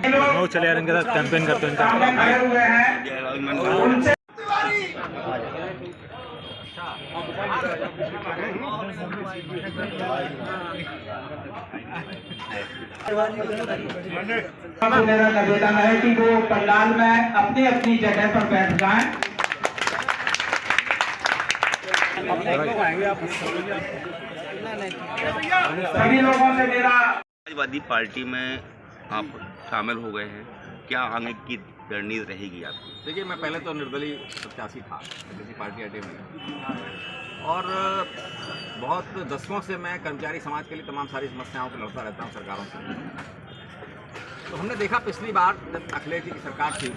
लखनऊ चले आ रहे हैं, इनके साथ कैंपेन करते हैं इनका। मेरा निवेदन है कि वो पंडाल में अपनी अपनी जगह पर बैठ जाएं। सभी लोगों से मेरा समाजवादी पार्टी में आप शामिल हो गए हैं, क्या आगे की रणनीति रहेगी आपकी? देखिए, मैं पहले तो निर्दलीय प्रत्याशी था किसी पार्टी अड्डे में, और बहुत दशकों से मैं कर्मचारी समाज के लिए तमाम सारी समस्याओं को लड़ता रहता हूँ सरकारों से। तो हमने देखा पिछली बार जब अखिलेश जी की सरकार थी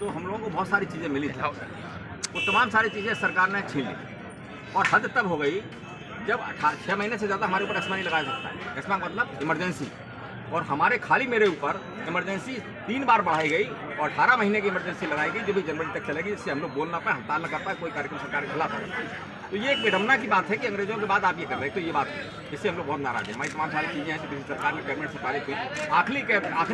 तो हम लोगों को बहुत सारी चीज़ें मिली थी, वो तमाम सारी चीज़ें सरकार ने छीन ली, और हद तब हो गई जब 6 महीने से ज़्यादा हमारे ऊपर एस्मा नहीं लगाया सकता है। एस्मा मतलब इमरजेंसी, और हमारे खाली मेरे ऊपर इमरजेंसी 3 बार बढ़ाई गई और 18 महीने की इमरजेंसी लगाई गई जो भी जनवरी तक चलेगी, जिससे हम लोग बोल ना पाए, हड़ताल न कर पाए, कोई कार्यक्रम सरकार के खिलाफ है। तो ये एक विडम्बना की बात है कि अंग्रेजों के बाद आप ये कर रहे हैं, तो ये बात है, इससे हम लोग बहुत नाराज हैं। हमारी तमाम सारी चीज़ें हैं जो किसी सरकार में कैबिनेट से पारित हुई। आखिरी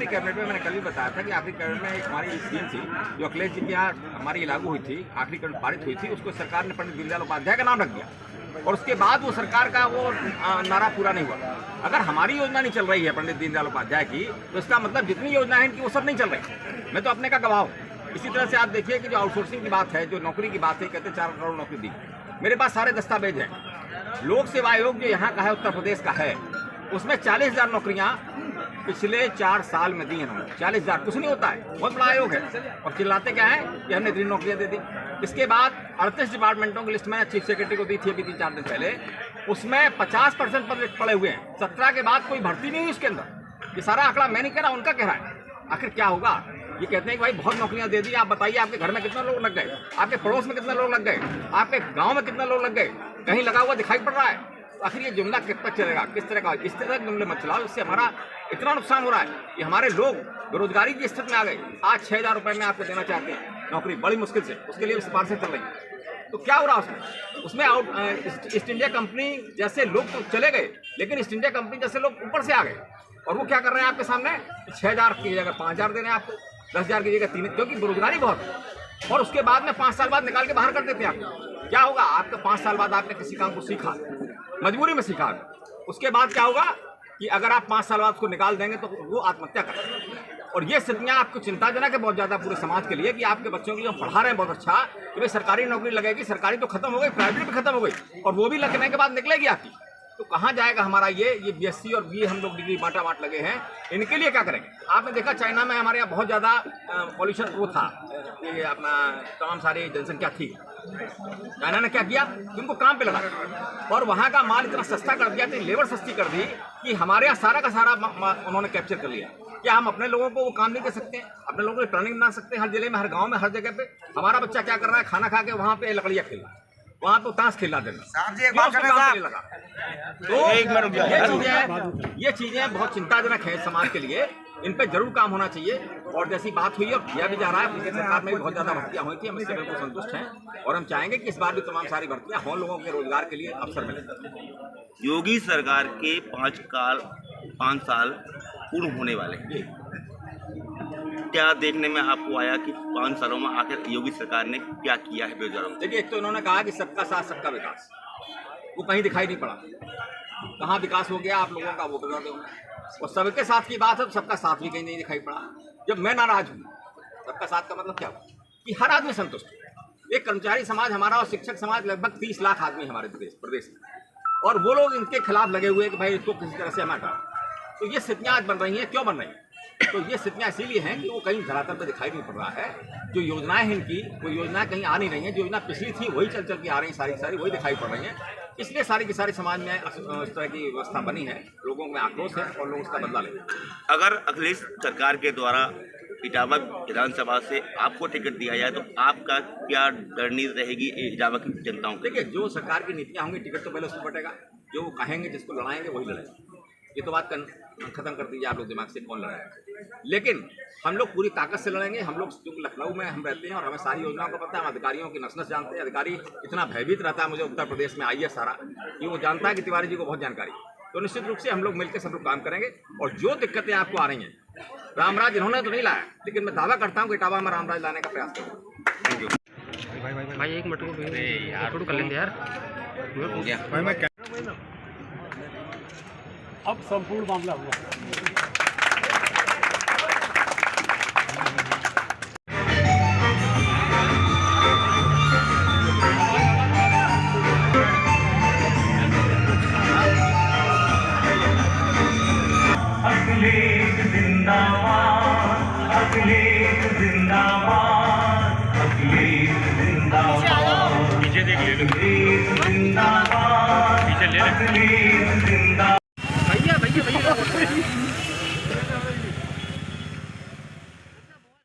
कैबिनेट में मैंने कल भी बताया था कि आखिरी कैबिनेट में एक हमारी स्कीम थी जो अखिलेश जी के यहाँ हमारी लागू हुई थी, आखिरी कैबिनेट पारित हुई थी, उसको सरकार ने पंडित दीनदयाल उपाध्याय का नाम रख दिया, और उसके बाद वो सरकार का वो नारा पूरा नहीं हुआ। अगर हमारी योजना नहीं चल रही है पंडित दीनदयाल उपाध्याय की, तो इसका मतलब जितनी योजना है इनकी वो सब नहीं चल रही। मैं तो अपने का गवाह हूँ। इसी तरह से आप देखिए कि जो आउटसोर्सिंग की बात है, जो नौकरी की बात है, कहते 4 करोड़ नौकरी दी। मेरे पास सारे दस्तावेज हैं। लोक सेवा आयोग जो यहाँ का है, उत्तर प्रदेश का है, उसमें 40,000 नौकरियाँ पिछले 4 साल में दी हैं उन्होंने। 40,000 कुछ नहीं होता है, बहुत बड़ा आयोग है, और चिल्लाते क्या है कि हमने इतनी नौकरियाँ दे दी। इसके बाद 38 डिपार्टमेंटों की लिस्ट मैंने चीफ सेक्रेटरी को दी थी अभी 3-4 दिन पहले, उसमें 50% पद पड़े हुए हैं। 17 के बाद कोई भर्ती नहीं हुई उसके अंदर। ये सारा आंकड़ा मैं नहीं कह रहा, उनका कह रहा है। आखिर क्या होगा? ये कहते हैं कि भाई बहुत नौकरियां दे दी, आप बताइए आपके घर में कितने लोग लग गए, आपके पड़ोस में कितने लोग लग गए, आपके गांव में कितने लोग लग गए, कहीं लगा हुआ दिखाई पड़ रहा है। तो आखिर ये जुमला किस तक चलेगा, किस तरह का? इस तरह के जुमले मत चलाओ, इससे हमारा इतना नुकसान हो रहा है कि हमारे लोग बेरोजगारी की स्थिति में आ गए। आज 6,000 रुपये में आपको देना चाहते हैं नौकरी, बड़ी मुश्किल से, उसके लिए सिफारिशें चल रही हैं। तो क्या हो रहा है उसमें ईस्ट इंडिया कंपनी जैसे लोग तो चले गए, लेकिन ईस्ट इंडिया कंपनी जैसे लोग ऊपर से आ गए, और वो क्या कर रहे हैं आपके सामने? 6,000 की जगह 5,000 दे रहे हैं आपको, 10,000 की जगह 3, क्योंकि बेरोजगारी बहुत है। और उसके बाद में 5 साल बाद निकाल के बाहर कर देते हैं आपको। क्या होगा? आपके 5 साल बाद आपने किसी काम को सीखा, मजबूरी में सीखा, उसके बाद क्या होगा कि अगर आप 5 साल बाद उसको निकाल देंगे तो वो आत्महत्या करेंगे। और ये स्थितियाँ आपको चिंताजनक है बहुत ज़्यादा पूरे समाज के लिए, कि आपके बच्चों के लिए पढ़ा रहे हैं बहुत अच्छा कि भाई सरकारी नौकरी लगेगी, सरकारी तो खत्म हो गई, प्राइवेट भी खत्म हो गई, और वो भी लगने के बाद निकलेगी आपकी। तो कहाँ जाएगा हमारा ये BSc और BA हम लोग डिग्री बांट लगे हैं, इनके लिए क्या करेंगे? आपने देखा चाइना में हमारे यहाँ बहुत ज़्यादा पॉल्यूशन वो था, ये अपना तमाम सारी जनसंख्या थी। चाइना ने क्या किया? उनको काम पे लगा, और वहाँ का माल इतना सस्ता कर दिया, इतनी लेबर सस्ती कर दी कि हमारे यहाँ सारा का सारा उन्होंने कैप्चर कर लिया। क्या हम अपने लोगों को वो काम नहीं कर सकते? अपने लोगों को ट्रेनिंग बना सकते हैं? हर जिले में, हर गाँव में, हर जगह पे हमारा बच्चा क्या कर रहा है? खाना खा के वहाँ पे लकड़ियाँ खेल रहा है, वहाँ पे ताश खेला देना लगा। तो ये चीजें बहुत चिंताजनक है समाज के लिए, इन पे जरूर काम होना चाहिए। और जैसी बात हुई और किया भी जा रहा है, पिछली सरकार में भी बहुत ज्यादा भर्तियां हुई थी, हम इससे बिल्कुल संतुष्ट हैं, और हम चाहेंगे कि इस बार भी तमाम सारी भर्तियां हों, लोगों के रोजगार के लिए अवसर मिले। योगी सरकार के 5 साल पूर्ण होने वाले हैं, क्या देखने में आपको आया कि 5 सालों में आखिर योगी सरकार ने क्या किया है बेरोजगारों में? देखिए, एक तो इन्होंने कहा कि सबका साथ सबका विकास, वो कहीं दिखाई नहीं पड़ा। कहाँ विकास हो गया आप लोगों का, वो बता दो। और सबके साथ की बात है तो सबका साथ भी कहीं नहीं दिखाई पड़ा। जब मैं नाराज हूँ, सबका साथ का मतलब क्या हुआ कि हर आदमी संतुष्ट है। एक कर्मचारी समाज हमारा और शिक्षक समाज लगभग 30 लाख आदमी हमारे प्रदेश में, और वो लोग इनके खिलाफ लगे हुए कि भाई इसको किसी तरह से हमें हटाओ। तो ये स्थितियाँ आज बन रही हैं। क्यों बन रही हैं? तो ये स्थितियाँ इसीलिए हैं कि वो कहीं धरातल पर दिखाई नहीं पड़ रहा है। जो योजनाएं हैं इनकी, वो योजनाएं कहीं आ नहीं रही हैं। जो योजना पिछली थी वही चल के आ रही हैं, सारी की सारी वही दिखाई पड़ रही हैं। इसलिए सारी की सारी समाज में इस तरह की व्यवस्था बनी है, लोगों में आक्रोश है और लोग उसका बदला लेते हैं। अगर अखिलेश सरकार के द्वारा इटावा विधानसभा से आपको टिकट दिया जाए तो आपका क्या रणनीति रहेगी इटावा की जनताओं को? देखिए, जो सरकार की नीतियाँ होंगी, टिकट तो पहले उसमें बटेगा। जो वो कहेंगे, जिसको लड़ाएंगे वही लड़ेंगे। ये तो बात खत्म कर दीजिए आप लोग दिमाग से, कौन लड़ाएगा। लेकिन हम लोग पूरी ताकत से लड़ेंगे। हम लोग क्योंकि लखनऊ में हम रहते हैं और हमें सारी योजनाओं को पता है, हम अधिकारियों की नस जानते हैं। अधिकारी इतना भयभीत रहता है, मुझे उत्तर प्रदेश में आई है सारा, कि वो जानता है कि तिवारी जी को बहुत जानकारी है। तो निश्चित रूप से हम लोग मिलकर सब लोग काम करेंगे, और जो दिक्कतें आपको आ रही हैं रामराज इन्होंने तो नहीं लाया, लेकिन मैं दावा करता हूँ कि इटावा में रामराज लाने का प्रयास करूँगा। थैंक यू भाई एक मिनट को फोटो कर लेंगे यार। हो गया। अब संपूर्ण मामला हुआ। अखिलेश जिंदाबाद, अखिलेश जिंदाबाद, अखिलेश जिंदाबाद, पीछे देख ले लो, अखिलेश जिंदाबाद, पीछे ले ले।